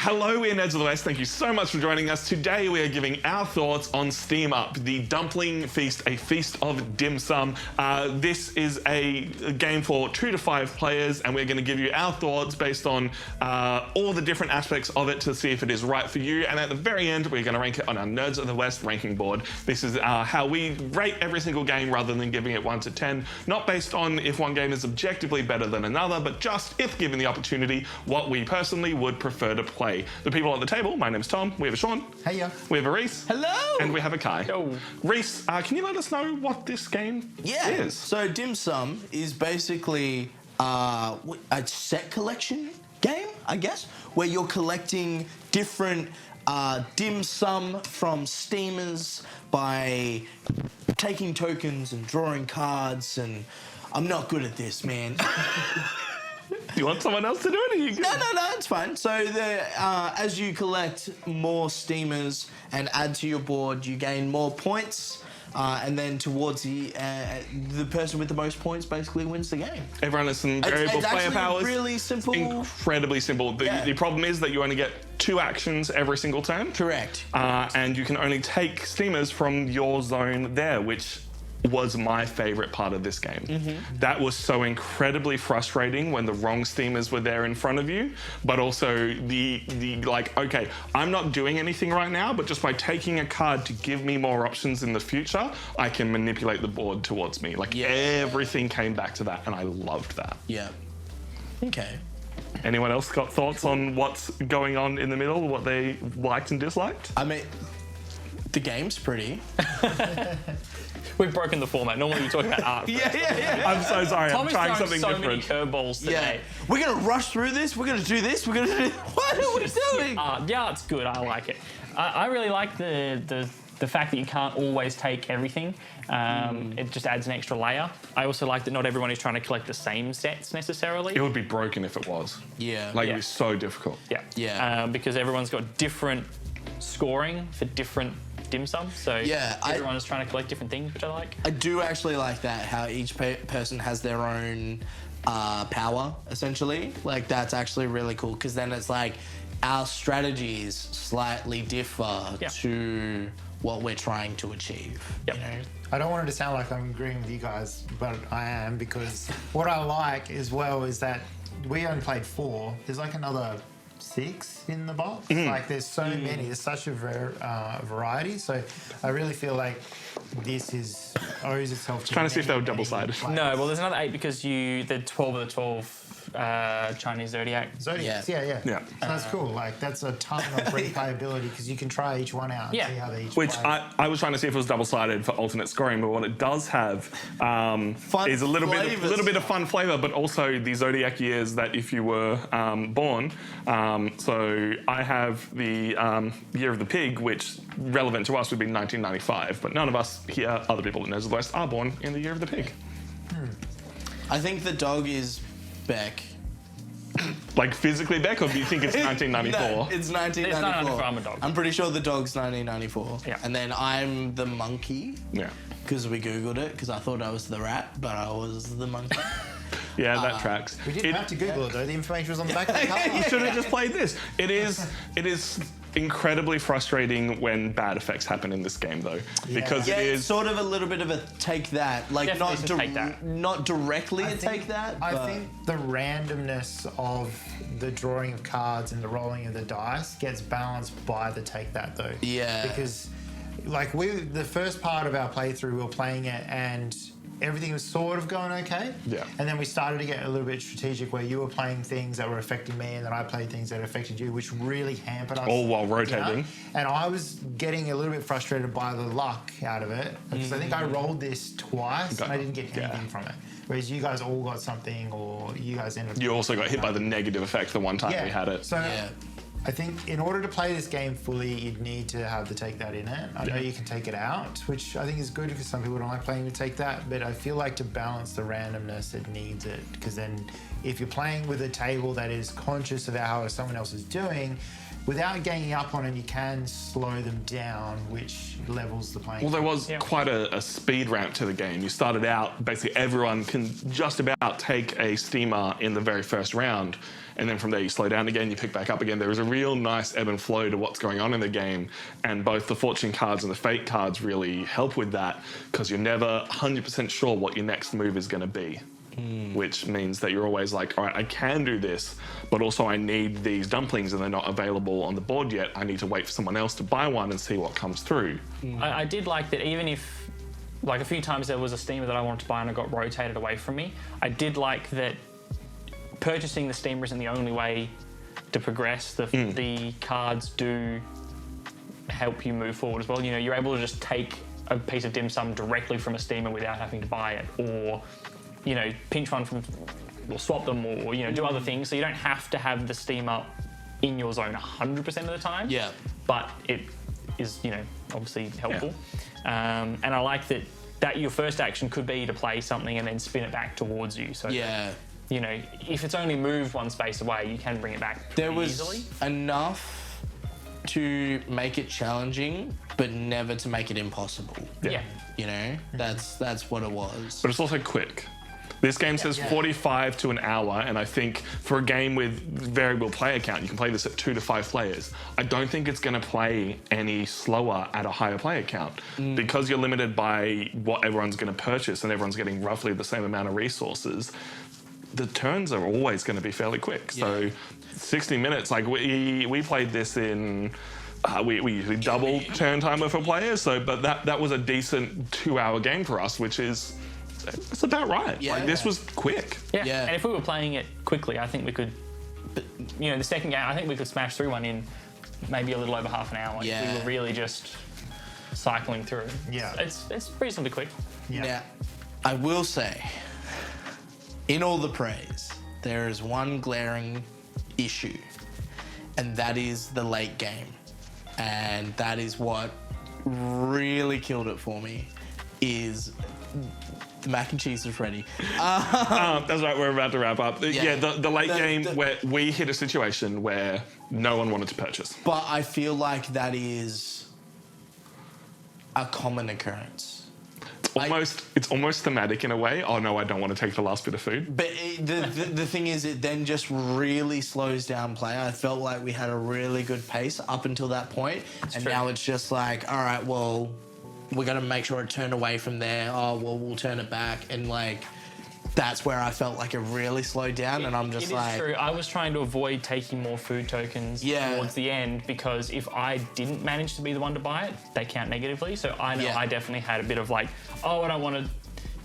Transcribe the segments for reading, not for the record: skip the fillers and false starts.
Hello, we're Nerds of the West. Thank you so much for joining us. Today we are giving our thoughts on Steam Up, the dumpling feast, a feast of dim sum. This is a game for 2 to 5 players, and we're going to give you our thoughts based on all the different aspects of it to see if it is right for you. And at the very end, we're going to rank it on our Nerds of the West ranking board. This is how we rate every single game rather than giving it 1 to 10, not based on if one game is objectively better than another, but just if given the opportunity, what we personally would prefer to play. The people at the table, my name's Tom, we have a Sean. Hey, we have a Reese. Hello. And we have a Kai. Yo. Reese, can you let us know what this game is? So dim sum is basically a set collection game, I guess, where you're collecting different dim sum from Steamers by taking tokens and drawing cards, and I'm not good at this, man. Do you want someone else to do it? Or you No, it's fine. So as you collect more Steamers and add to your board, you gain more points, and then towards the person with the most points basically wins the game. Everyone has some variable player powers. Really simple. Incredibly simple. The problem is that you only get 2 actions every single turn. Correct. And you can only take Steamers from your zone there, which was my favorite part of this game. Mm-hmm. That was so incredibly frustrating when the wrong Steamers were there in front of you, but also the like, okay, I'm not doing anything right now, but just by taking a card to give me more options in the future, I can manipulate the board towards me. Like everything came back to that, and I loved that. Yeah. Okay. Anyone else got thoughts on what's going on in the middle, what they liked and disliked? I mean, the game's pretty. We've broken the format. Normally we talk about art. Yeah. I'm so sorry. I'm trying something so different. many curveballs today. We're gonna rush through this. We're gonna do this. We're gonna do this. What are we doing? Yeah, it's good. I like it. I really like the fact that you can't always take everything. It just adds an extra layer. I also like that not everyone is trying to collect the same sets necessarily. It would be broken if it was. Yeah. Like, it'd be so difficult. Yeah. Because everyone's got different scoring for different dim sum, so everyone is trying to collect different things, which I like. I do actually like that, how each person has their own power, essentially. Like, that's actually really cool, because then it's like our strategies slightly differ to what we're trying to achieve. Yep. You know? I don't want it to sound like I'm agreeing with you guys, but I am, because what I like as well is that we only played 4. There's like another 6 in the box. Like, there's so many. There's such a variety. So I really feel like this owes itself to... Trying to see if they were double-sided. No, well, there's another 8 because the 12 of the 12 Chinese Zodiacs. Yeah. So that's cool. Like, that's a ton of replayability, because you can try each one out and see how they each Which play. I was trying to see if it was double-sided for alternate scoring, but what it does have is a little bit of fun flavour, but also the zodiac years that if you were born. So I have the year of the pig, which relevant to us would be 1995, but none of us here, other people in Nerds of the West, are born in the year of the pig. I think the dog is Beck. Like, physically Beck, or do you think it's 1994? No, it's 1994. It's 1994, I'm a dog. I'm pretty sure the dog's 1994. Yeah. And then I'm the monkey. Yeah. Because we Googled it, because I thought I was the rat, but I was the monkey. Yeah, that tracks. We didn't have to Google it, though. The information was on the back of the card. You should have just played this. It is incredibly frustrating when bad effects happen in this game, though, because it is it's sort of a little bit of a take that, like not directly take that. I think the randomness of the drawing of cards and the rolling of the dice gets balanced by the take that, though. Yeah. Because, like, the first part of our playthrough, we were playing it and everything was sort of going okay. Yeah. And then we started to get a little bit strategic, where you were playing things that were affecting me and then I played things that affected you, which really hampered us. all while rotating. You know? And I was getting a little bit frustrated by the luck out of it, because I think I rolled this twice and I didn't get anything from it. Whereas you guys all got something, or you guys ended up... You also got hit by the negative effect the one time we had it. So I think in order to play this game fully, you'd need to have the take that in it. I know you can take it out, which I think is good, because some people don't like playing with take that, but I feel like to balance the randomness, it needs it, because then if you're playing with a table that is conscious of how someone else is doing, without ganging up on them, you can slow them down, which levels the playing. Well, there was quite a speed ramp to the game. You started out, basically everyone can just about take a steamer in the very first round. and then from there you slow down again, you pick back up again. There is a real nice ebb and flow to what's going on in the game, and both the fortune cards and the fate cards really help with that, because you're never 100% sure what your next move is going to be. Which means that you're always like, all right, I can do this, but also I need these dumplings and they're not available on the board yet. I need to wait for someone else to buy one and see what comes through. I did like that, even if, like, a few times there was a steamer that I wanted to buy and it got rotated away from me, I did like that purchasing the steamer isn't the only way to progress. The cards do help you move forward as well. You know, you're able to just take a piece of dim sum directly from a steamer without having to buy it, or, you know, pinch one from, or swap them, or, you know, do other things. So you don't have to have the steamer in your zone 100% of the time. Yeah. But it is, you know, obviously helpful. And I like that your first action could be to play something and then spin it back towards you. So, you know, if it's only moved one space away, you can bring it back There was easily. enough to make it challenging, but never to make it impossible. Yeah. You know, that's what it was. But it's also quick. This game says 45 to an hour, and I think for a game with variable player count, you can play this at 2 to 5 players. I don't think it's going to play any slower at a higher player count, because you're limited by what everyone's going to purchase and everyone's getting roughly the same amount of resources. The turns are always going to be fairly quick. So 60 minutes, like we played this in... we usually double turn timer for players, so but that was a decent 2-hour game for us, which is... It's about right. Yeah. Like, this was quick. Yeah. And if we were playing it quickly, I think we could, you know, the second game, I think we could smash through one in maybe a little over half an hour. If we were really just cycling through. Yeah. It's reasonably quick. Yeah. Now, I will say, in all the praise, there is one glaring issue, and that is the late game. And that is what really killed it for me, is the mac and cheese is ready. That's right, we're about to wrap up. Yeah. The late game where we hit a situation where no one wanted to purchase. But I feel like that is a common occurrence. It's almost thematic in a way. Oh no, I don't want to take the last bit of food. But the thing is, it then just really slows down play. I felt like we had a really good pace up until that point, and now it's just like, all right, well, we're gonna make sure it turned away from there. Oh, well, we'll turn it back, and like, that's where I felt like it really slowed down, and I'm just like... It is true. I was trying to avoid taking more food tokens towards the end, because if I didn't manage to be the one to buy it, they count negatively. So I know I definitely had a bit of like, oh, I don't want to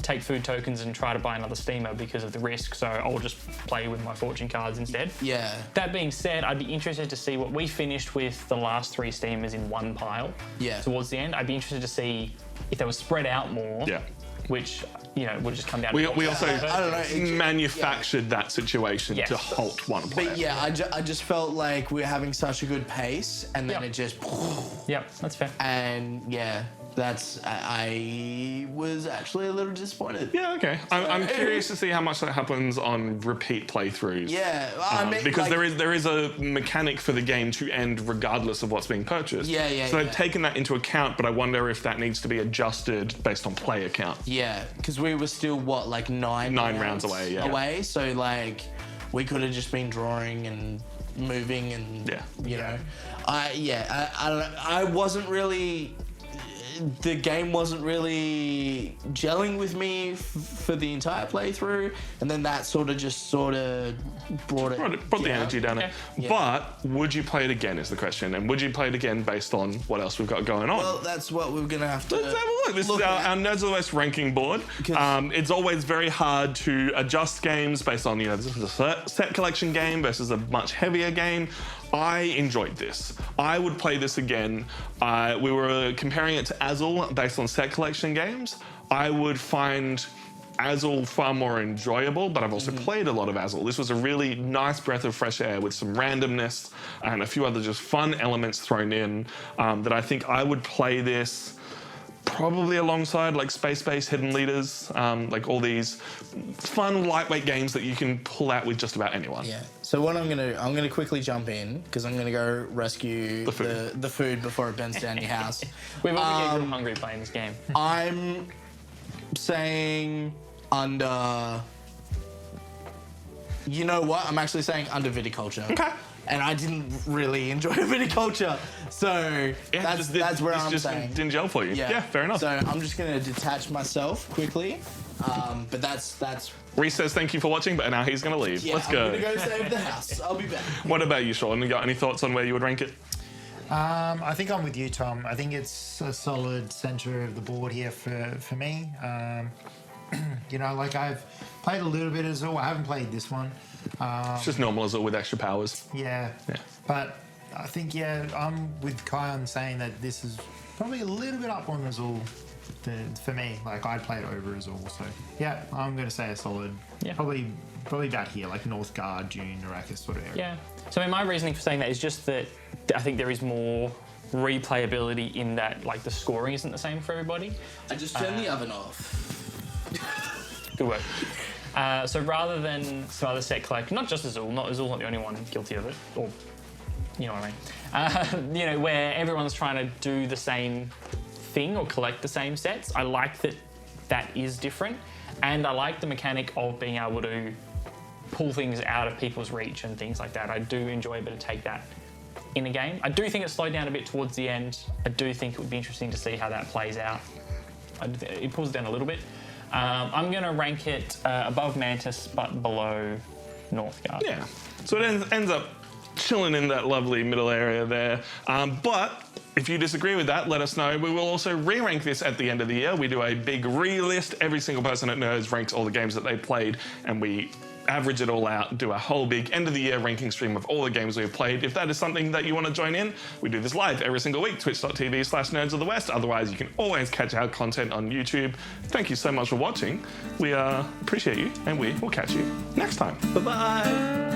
take food tokens and try to buy another steamer because of the risk, so I'll just play with my fortune cards instead. Yeah. That being said, I'd be interested to see what we finished with the last 3 steamers in one pile. Yeah. Towards the end, I'd be interested to see if they were spread out more. Yeah. Which, you know, would just come down We to... also I don't know, manufactured that situation to halt one player. But yeah, I just felt like we were having such a good pace, and then it just... Yep, that's fair. And yeah, I was actually a little disappointed. Yeah, okay. I'm curious to see how much that happens on repeat playthroughs. Yeah, I mean, because like, there is a mechanic for the game to end regardless of what's being purchased. So they've taken that into account, but I wonder if that needs to be adjusted based on player count. Yeah, because we were still like nine rounds away. Yeah. So like, we could have just been drawing and moving, and you know, I don't know. I wasn't really. The game wasn't really gelling with me for the entire playthrough, and then that sort of brought the energy down. Okay. Yeah. But would you play it again is the question, and would you play it again based on what else we've got going on? Well, that's what we're gonna have to. Let's have a look. This is our Nerds of the West ranking board. It's always very hard to adjust games based on, you know, this is a set collection game versus a much heavier game. I enjoyed this. I would play this again. We were comparing it to Azul based on set collection games. I would find Azul far more enjoyable, but I've also played a lot of Azul. This was a really nice breath of fresh air with some randomness and a few other just fun elements thrown in that I think I would play this probably alongside like Space Base, Hidden Leaders, like all these fun lightweight games that you can pull out with just about anyone. Yeah. So what I'm gonna quickly jump in, because I'm gonna go rescue the food before it burns down your house. We've all been getting hungry playing this game. I'm saying under you know what? I'm actually saying under viticulture. Okay. And I didn't really enjoy viticulture, so Yeah, that's where it's I'm just saying. didn't gel for you. Yeah, fair enough. So I'm just gonna detach myself quickly, but that's. Reese says thank you for watching, but now he's going to leave. Yeah, Let's go. I'm gonna go save the house. I'll be back. What about you, Sean? You got any thoughts on where you would rank it? I think I'm with you, Tom. I think it's a solid centre of the board here for me. You know, like I've played a little bit of Azul. I haven't played this one. It's just normal Azul with extra powers. Yeah. But I think, I'm with Kai on saying that this is probably a little bit up on Azul for me. Like, I'd play it over Azul. So, yeah, I'm going to say a solid. Yeah. Probably about here, like Northgard, Dune, Arrakis sort of area. Yeah. So I mean, my reasoning for saying that is just that I think there is more replayability in that, like, the scoring isn't the same for everybody. I just turned the oven off. Good work. So rather than some other set collect, not just Azul, Azul's not the only one guilty of it, or you know what I mean. You know, where everyone's trying to do the same thing or collect the same sets. I like that is different, and I like the mechanic of being able to pull things out of people's reach and things like that. I do enjoy a bit of take that in a game. I do think it slowed down a bit towards the end. I do think it would be interesting to see how that plays out. It pulls it down a little bit. I'm going to rank it above Mantis, but below Northgard. Yeah. So it ends up chilling in that lovely middle area there. But if you disagree with that, let us know. We will also re-rank this at the end of the year. We do a big re-list. Every single person at Nerds ranks all the games that they played, and we average it all out, do a whole big end of the year ranking stream of all the games we've played. If that is something that you want to join in, we do this live every single week, twitch.tv/Nerds of the West. Otherwise, you can always catch our content on YouTube. Thank you so much for watching. We appreciate you, and we will catch you next time. Bye-bye.